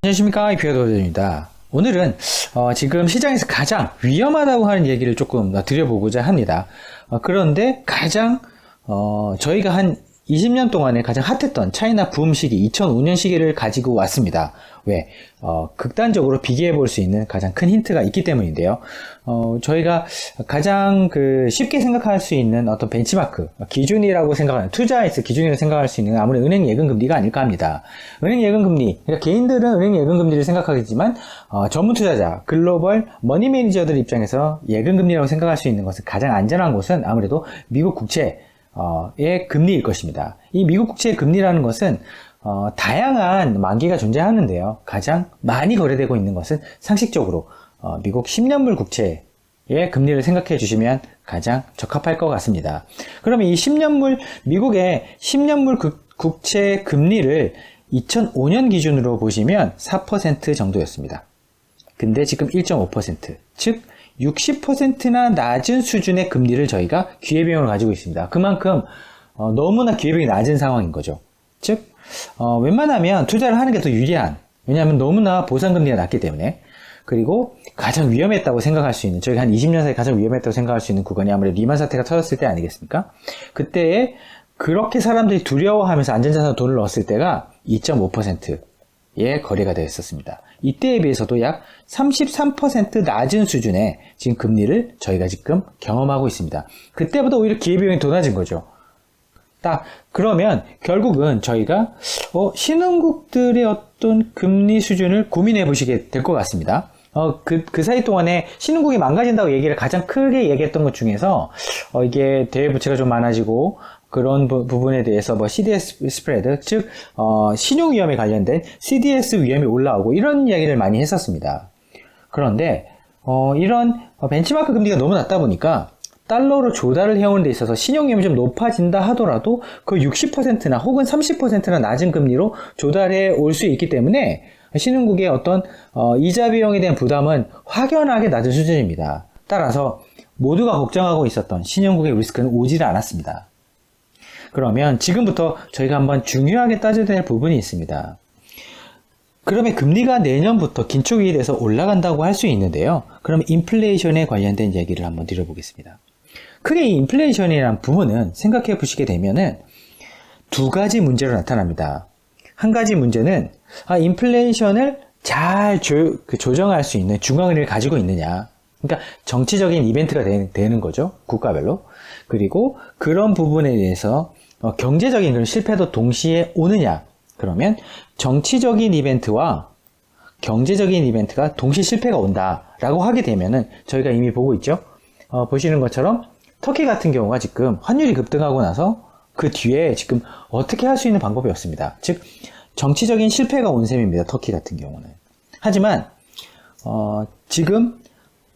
안녕하십니까, 이표도입니다. 오늘은 지금 시장에서 가장 위험하다고 하는 얘기를 조금 드려보고자 합니다. 그런데 가장 저희가 한 20년 동안에 가장 핫했던 차이나 붐 시기 2005년 시기를 가지고 왔습니다. 왜? 극단적으로 비교해 볼 수 있는 가장 큰 힌트가 있기 때문인데요. 저희가 가장 쉽게 생각할 수 있는 어떤 벤치마크 기준이라고 생각하는, 투자에서 기준이라고 생각할 수 있는 아무래도 은행 예금 금리가 아닐까 합니다. 은행 예금 금리, 그러니까 개인들은 은행 예금 금리를 생각하겠지만 전문 투자자, 글로벌 머니 매니저들 입장에서 예금 금리라고 생각할 수 있는 것은 가장 안전한 곳은 아무래도 미국 국채 의 금리일 것입니다. 이 미국 국채의 금리라는 것은 다양한 만기가 존재하는데요. 가장 많이 거래되고 있는 것은 상식적으로 미국 10년물 국채의 금리를 생각해 주시면 가장 적합할 것 같습니다. 그러면 이 10년물, 미국의 10년물 국채 금리를 2005년 기준으로 보시면 4% 정도였습니다. 근데 지금 1.5%, 즉 60%나 낮은 수준의 금리를 저희가 기회비용을 가지고 있습니다. 그만큼 너무나 기회비용이 낮은 상황인 거죠. 즉 웬만하면 투자를 하는 게 더 유리한, 왜냐하면 너무나 보상금리가 낮기 때문에. 그리고 가장 위험했다고 생각할 수 있는, 저희가 한 20년 사이에 가장 위험했다고 생각할 수 있는 구간이 아무래도 리만 사태가 터졌을 때 아니겠습니까? 그때에 그렇게 사람들이 두려워하면서 안전자산에 돈을 넣었을 때가 2.5%의 거래가 되었었습니다. 이때에 비해서도 약 33% 낮은 수준의 지금 금리를 저희가 지금 경험하고 있습니다. 그때보다 오히려 기회비용이 더 낮은 거죠. 그러면 결국은 저희가 신흥국들의 어떤 금리 수준을 고민해 보시게 될 것 같습니다. 그 사이 동안에 신흥국이 망가진다고 얘기를 가장 크게 얘기했던 것 중에서 이게 대외부채가 좀 많아지고 그런 부분에 대해서 CDS 스프레드, 즉 신용 위험에 관련된 CDS 위험이 올라오고 이런 이야기를 많이 했었습니다. 그런데 이런 벤치마크 금리가 너무 낮다 보니까 달러로 조달을 해오는 데 있어서 신용 위험이 좀 높아진다 하더라도 그 60%나 혹은 30%나 낮은 금리로 조달해 올 수 있기 때문에 신흥국의 어떤 이자 비용에 대한 부담은 확연하게 낮은 수준입니다. 따라서 모두가 걱정하고 있었던 신흥국의 리스크는 오지를 않았습니다. 그러면 지금부터 저희가 한번 중요하게 따져야 될 부분이 있습니다. 그러면 금리가 내년부터 긴축이 돼서 올라간다고 할 수 있는데요. 그럼 인플레이션에 관련된 얘기를 한번 드려보겠습니다. 크게 이 인플레이션이라는 부분은 생각해 보시게 되면은 두 가지 문제로 나타납니다. 한 가지 문제는 인플레이션을 잘 조정할 수 있는 중앙은행을 가지고 있느냐. 그러니까 정치적인 이벤트가 되는 거죠. 국가별로. 그리고 그런 부분에 대해서 경제적인 그런 실패도 동시에 오느냐. 그러면 정치적인 이벤트와 경제적인 이벤트가 동시 실패가 온다라고 하게 되면은 저희가 이미 보고 있죠. 보시는 것처럼 터키 같은 경우가 지금 환율이 급등하고 나서 그 뒤에 지금 어떻게 할 수 있는 방법이 없습니다. 즉 정치적인 실패가 온 셈입니다. 터키 같은 경우는. 하지만 지금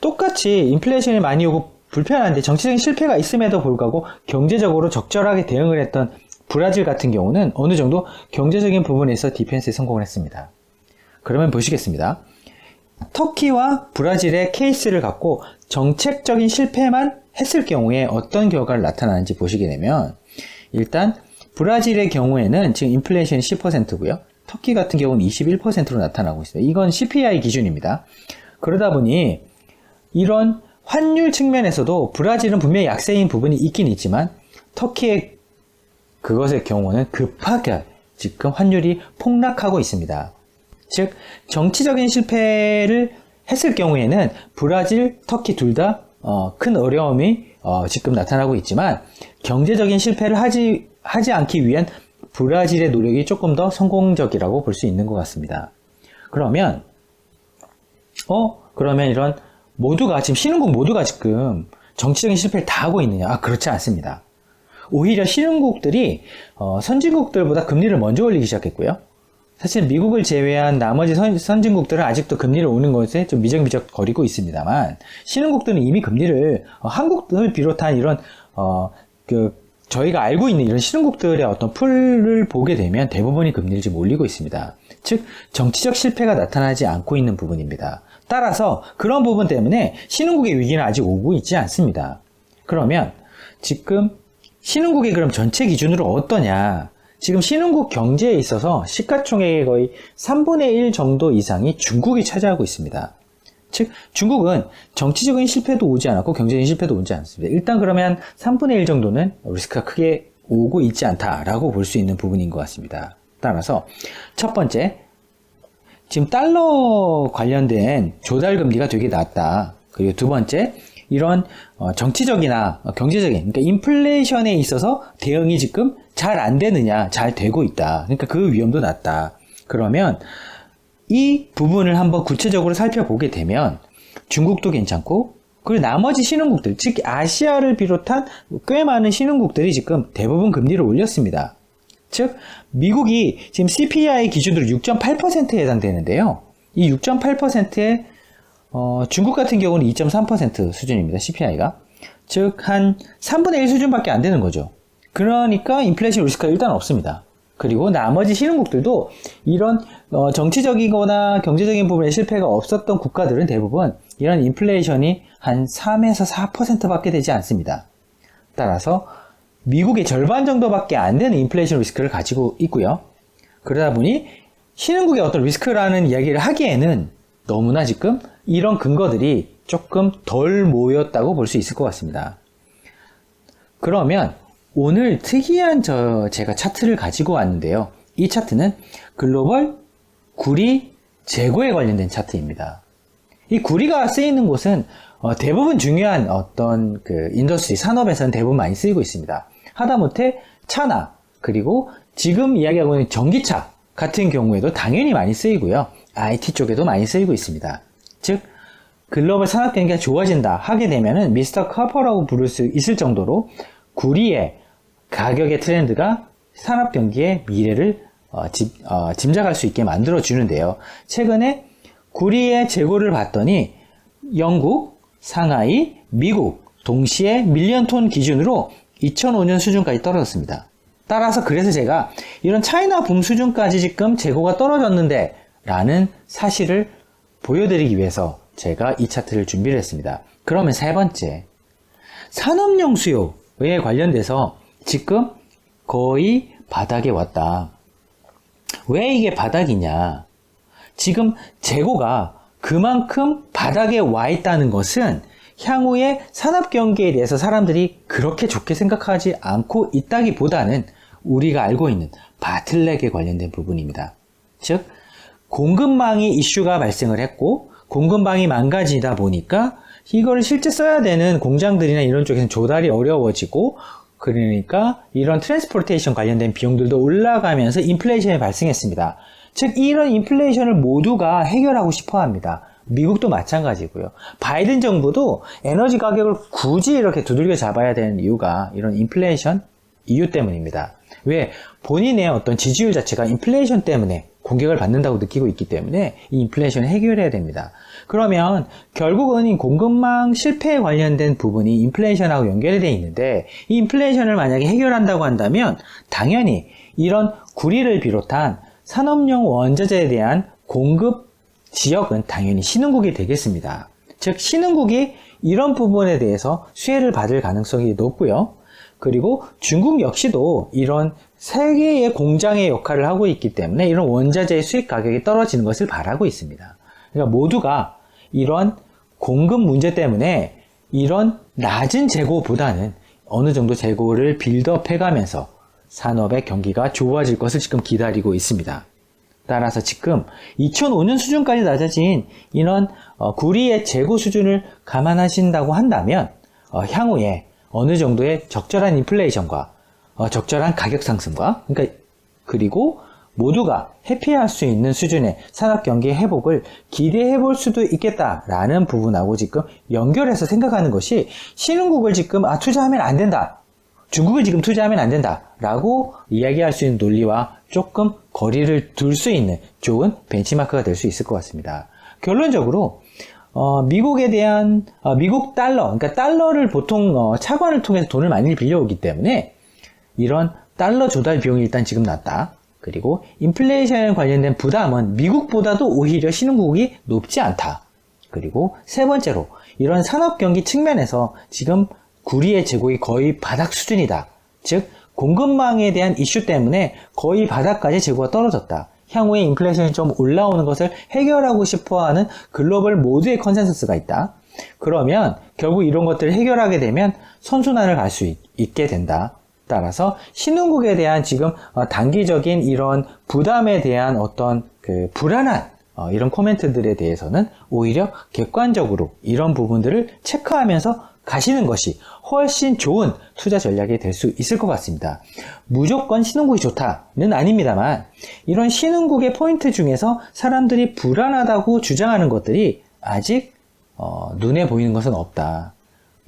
똑같이 인플레이션이 많이 오고 불편한데 정치적인 실패가 있음에도 불구하고 경제적으로 적절하게 대응을 했던 브라질 같은 경우는 어느 정도 경제적인 부분에서 디펜스에 성공을 했습니다. 그러면 보시겠습니다. 터키와 브라질의 케이스를 갖고 정책적인 실패만 했을 경우에 어떤 결과를 나타나는지 보시게 되면, 일단 브라질의 경우에는 지금 인플레이션이 10%고요. 터키 같은 경우는 21%로 나타나고 있습니다. 이건 CPI 기준입니다. 그러다 보니 이런 환율 측면에서도 브라질은 분명히 약세인 부분이 있긴 있지만 터키의 그것의 경우는 급하게 지금 환율이 폭락하고 있습니다. 즉 정치적인 실패를 했을 경우에는 브라질, 터키 둘 다 큰 어려움이 지금 나타나고 있지만 경제적인 실패를 하지 않기 위한 브라질의 노력이 조금 더 성공적이라고 볼 수 있는 것 같습니다. 그러면 이런 모두가 지금 신흥국 모두가 지금 정치적인 실패를 다 하고 있느냐? 그렇지 않습니다. 오히려 신흥국들이 선진국들보다 금리를 먼저 올리기 시작했고요. 사실 미국을 제외한 나머지 선진국들은 아직도 금리를 오는 것에 좀 미적미적 거리고 있습니다만, 신흥국들은 이미 금리를 한국을 비롯한 이런 저희가 알고 있는 이런 신흥국들의 어떤 풀을 보게 되면 대부분이 금리를 지금 올리고 있습니다. 즉 정치적 실패가 나타나지 않고 있는 부분입니다. 따라서 그런 부분 때문에 신흥국의 위기는 아직 오고 있지 않습니다. 그러면 지금 신흥국이 그럼 전체 기준으로 어떠냐? 지금 신흥국 경제에 있어서 시가총액의 거의 3분의 1 정도 이상이 중국이 차지하고 있습니다. 즉 중국은 정치적인 실패도 오지 않았고 경제적인 실패도 오지 않습니다. 일단 그러면 3분의 1 정도는 리스크가 크게 오고 있지 않다라고 볼 수 있는 부분인 것 같습니다. 따라서 첫 번째, 지금 달러 관련된 조달금리가 되게 낮다. 그리고 두 번째, 이런 정치적이나 경제적인, 그러니까 인플레이션에 있어서 대응이 지금 잘 안 되느냐, 잘 되고 있다. 그러니까 그 위험도 낮다. 그러면 이 부분을 한번 구체적으로 살펴보게 되면 중국도 괜찮고, 그리고 나머지 신흥국들, 즉 아시아를 비롯한 꽤 많은 신흥국들이 지금 대부분 금리를 올렸습니다. 즉 미국이 지금 CPI 기준으로 6.8%에 해당되는데요. 이 6.8%에 중국 같은 경우는 2.3% 수준입니다. CPI가. 즉 한 3분의 1 수준밖에 안 되는 거죠. 그러니까 인플레이션 리스크가 일단 없습니다. 그리고 나머지 신흥국들도 이런 정치적이거나 경제적인 부분에 실패가 없었던 국가들은 대부분 이런 인플레이션이 한 3에서 4%밖에 되지 않습니다. 따라서 미국의 절반 정도밖에 안 되는 인플레이션 리스크를 가지고 있고요. 그러다 보니 신흥국의 어떤 리스크라는 이야기를 하기에는 너무나 지금 이런 근거들이 조금 덜 모였다고 볼 수 있을 것 같습니다. 그러면 오늘 특이한 제가 차트를 가지고 왔는데요. 이 차트는 글로벌 구리 재고에 관련된 차트입니다. 이 구리가 쓰이는 곳은 대부분 중요한 어떤 그 인더스트리, 산업에서는 대부분 많이 쓰이고 있습니다. 하다못해 차나 그리고 지금 이야기하고 있는 전기차 같은 경우에도 당연히 많이 쓰이고요. IT 쪽에도 많이 쓰이고 있습니다. 즉 글로벌 산업 경기가 좋아진다 하게 되면은 미스터 카퍼라고 부를 수 있을 정도로 구리의 가격의 트렌드가 산업 경기의 미래를 짐작할 수 있게 만들어 주는데요. 최근에 구리의 재고를 봤더니 영국, 상하이, 미국 동시에 밀리언 톤 기준으로 2005년 수준까지 떨어졌습니다. 따라서 그래서 제가 이런 차이나 붐 수준까지 지금 재고가 떨어졌는데 라는 사실을 보여드리기 위해서 제가 이 차트를 준비를 했습니다. 그러면 세 번째, 산업용 수요에 관련돼서 지금 거의 바닥에 왔다. 왜 이게 바닥이냐? 지금 재고가 그만큼 바닥에 와 있다는 것은 향후에 산업 경기에 대해서 사람들이 그렇게 좋게 생각하지 않고 있다기보다는 우리가 알고 있는 바틀렉에 관련된 부분입니다. 즉 공급망이 이슈가 발생을 했고 공급망이 망가지다 보니까 이거를 실제 써야 되는 공장들이나 이런 쪽에서는 조달이 어려워지고, 그러니까 이런 트랜스포테이션 관련된 비용들도 올라가면서 인플레이션이 발생했습니다. 즉 이런 인플레이션을 모두가 해결하고 싶어 합니다. 미국도 마찬가지고요. 바이든 정부도 에너지 가격을 굳이 이렇게 두들겨 잡아야 되는 이유가 이런 인플레이션 이유 때문입니다. 왜? 본인의 어떤 지지율 자체가 인플레이션 때문에 공격을 받는다고 느끼고 있기 때문에 이 인플레이션을 해결해야 됩니다. 그러면 결국은 이 공급망 실패에 관련된 부분이 인플레이션하고 연결이 되어 있는데, 이 인플레이션을 만약에 해결한다고 한다면 당연히 이런 구리를 비롯한 산업용 원자재에 대한 공급 지역은 당연히 신흥국이 되겠습니다. 즉 신흥국이 이런 부분에 대해서 수혜를 받을 가능성이 높고요. 그리고 중국 역시도 이런 세계의 공장의 역할을 하고 있기 때문에 이런 원자재의 수입 가격이 떨어지는 것을 바라고 있습니다. 그러니까 모두가 이런 공급 문제 때문에 이런 낮은 재고보다는 어느 정도 재고를 빌드업해가면서 산업의 경기가 좋아질 것을 지금 기다리고 있습니다. 따라서 지금 2005년 수준까지 낮아진 이런 구리의 재고 수준을 감안하신다고 한다면 향후에 어느 정도의 적절한 인플레이션과 적절한 가격 상승과 그리고 모두가 해피할 수 있는 수준의 산업 경기 회복을 기대해 볼 수도 있겠다라는 부분하고 지금 연결해서 생각하는 것이, 신흥국을 지금 투자하면 안 된다, 중국을 지금 투자하면 안 된다 라고 이야기할 수 있는 논리와 조금 거리를 둘 수 있는 좋은 벤치마크가 될 수 있을 것 같습니다. 결론적으로 미국에 대한 미국 달러, 그러니까 달러를 보통 차관을 통해서 돈을 많이 빌려오기 때문에 이런 달러 조달 비용이 일단 지금 낮다. 그리고 인플레이션에 관련된 부담은 미국보다도 오히려 신흥국이 높지 않다. 그리고 세 번째로 이런 산업 경기 측면에서 지금 구리의 재고가 거의 바닥 수준이다. 즉 공급망에 대한 이슈 때문에 거의 바닥까지 재고가 떨어졌다. 향후에 인플레이션이 좀 올라오는 것을 해결하고 싶어하는 글로벌 모두의 컨센서스가 있다. 그러면 결국 이런 것들을 해결하게 되면 선순환을 갈 수 있게 된다. 따라서 신흥국에 대한 지금 단기적인 이런 부담에 대한 어떤 그 불안한 이런 코멘트들에 대해서는 오히려 객관적으로 이런 부분들을 체크하면서 가시는 것이 훨씬 좋은 투자 전략이 될 수 있을 것 같습니다. 무조건 신흥국이 좋다는 아닙니다만 이런 신흥국의 포인트 중에서 사람들이 불안하다고 주장하는 것들이 아직 눈에 보이는 것은 없다.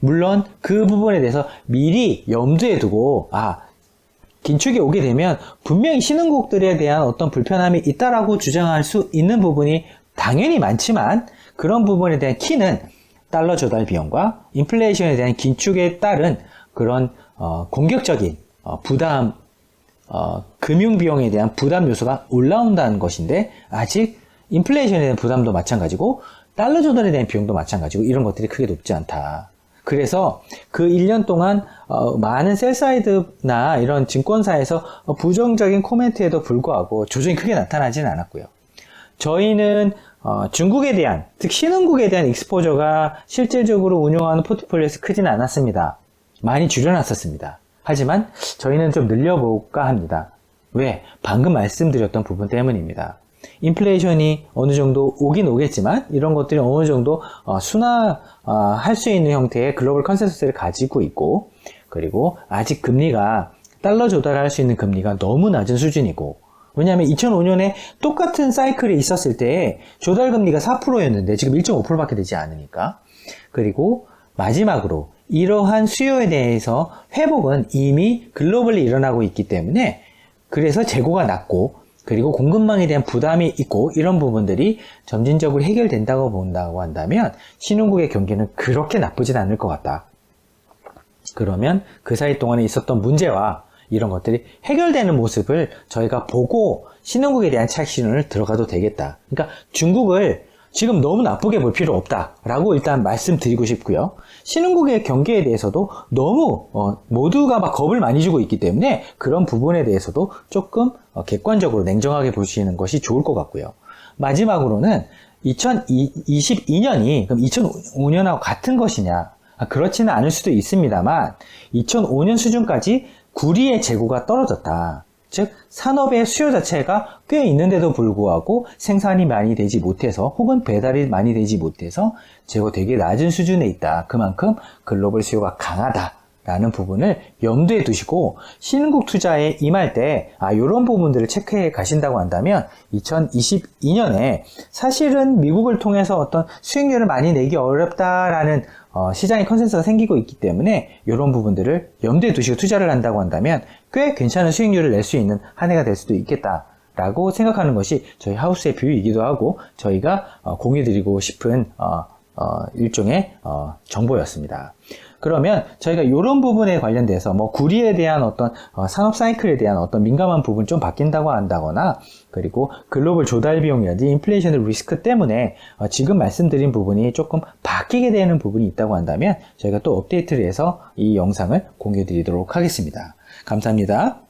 물론 그 부분에 대해서 미리 염두에 두고 긴축이 오게 되면 분명히 신흥국들에 대한 어떤 불편함이 있다라고 주장할 수 있는 부분이 당연히 많지만 그런 부분에 대한 키는 달러 조달 비용과 인플레이션에 대한 긴축에 따른 그런 공격적인 부담, 금융 비용에 대한 부담 요소가 올라온다는 것인데 아직 인플레이션에 대한 부담도 마찬가지고 달러 조달에 대한 비용도 마찬가지고 이런 것들이 크게 높지 않다. 그래서 그 1년 동안 많은 셀사이드나 이런 증권사에서 부정적인 코멘트에도 불구하고 조정이 크게 나타나지는 않았고요. 저희는 중국에 대한, 즉 신흥국에 대한 익스포저가 실질적으로 운용하는 포트폴리오에서 크지는 않았습니다. 많이 줄여놨었습니다. 하지만 저희는 좀 늘려볼까 합니다. 왜? 방금 말씀드렸던 부분 때문입니다. 인플레이션이 어느 정도 오긴 오겠지만 이런 것들이 어느 정도 순화할 수 있는 형태의 글로벌 컨센서스를 가지고 있고 그리고 아직 금리가 달러 조달할 수 있는 금리가 너무 낮은 수준이고 왜냐하면 2005년에 똑같은 사이클이 있었을 때 조달 금리가 4%였는데 지금 1.5%밖에 되지 않으니까 그리고 마지막으로 이러한 수요에 대해서 회복은 이미 글로벌리 일어나고 있기 때문에 그래서 재고가 낮고 그리고 공급망에 대한 부담이 있고 이런 부분들이 점진적으로 해결된다고 본다고 한다면 신흥국의 경기는 그렇게 나쁘진 않을 것 같다. 그러면 그 사이 동안에 있었던 문제와 이런 것들이 해결되는 모습을 저희가 보고 신흥국에 대한 차익 실현을 들어가도 되겠다. 그러니까 중국을 지금 너무 나쁘게 볼 필요 없다라고 일단 말씀드리고 싶고요. 신흥국의 경기에 대해서도 너무 모두가 막 겁을 많이 주고 있기 때문에 그런 부분에 대해서도 조금 객관적으로 냉정하게 보시는 것이 좋을 것 같고요. 마지막으로는 2022년이 그럼 2005년하고 같은 것이냐? 그렇지는 않을 수도 있습니다만 2005년 수준까지 구리의 재고가 떨어졌다. 즉 산업의 수요 자체가 꽤 있는데도 불구하고 생산이 많이 되지 못해서 혹은 배달이 많이 되지 못해서 재고 되게 낮은 수준에 있다. 그만큼 글로벌 수요가 강하다라는 부분을 염두에 두시고 신흥국 투자에 임할 때 이런 부분들을 체크해 가신다고 한다면 2022년에 사실은 미국을 통해서 어떤 수익률을 많이 내기 어렵다라는 시장의 컨센서스가 생기고 있기 때문에 이런 부분들을 염두에 두시고 투자를 한다고 한다면 꽤 괜찮은 수익률을 낼 수 있는 한 해가 될 수도 있겠다라고 생각하는 것이 저희 하우스의 뷰이기도 하고 저희가 공유드리고 싶은 일종의 정보였습니다. 그러면 저희가 이런 부분에 관련돼서 구리에 대한 어떤 산업 사이클에 대한 어떤 민감한 부분 좀 바뀐다고 한다거나 그리고 글로벌 조달 비용이라든지 인플레이션의 리스크 때문에 지금 말씀드린 부분이 조금 바뀌게 되는 부분이 있다고 한다면 저희가 또 업데이트를 해서 이 영상을 공유 드리도록 하겠습니다. 감사합니다.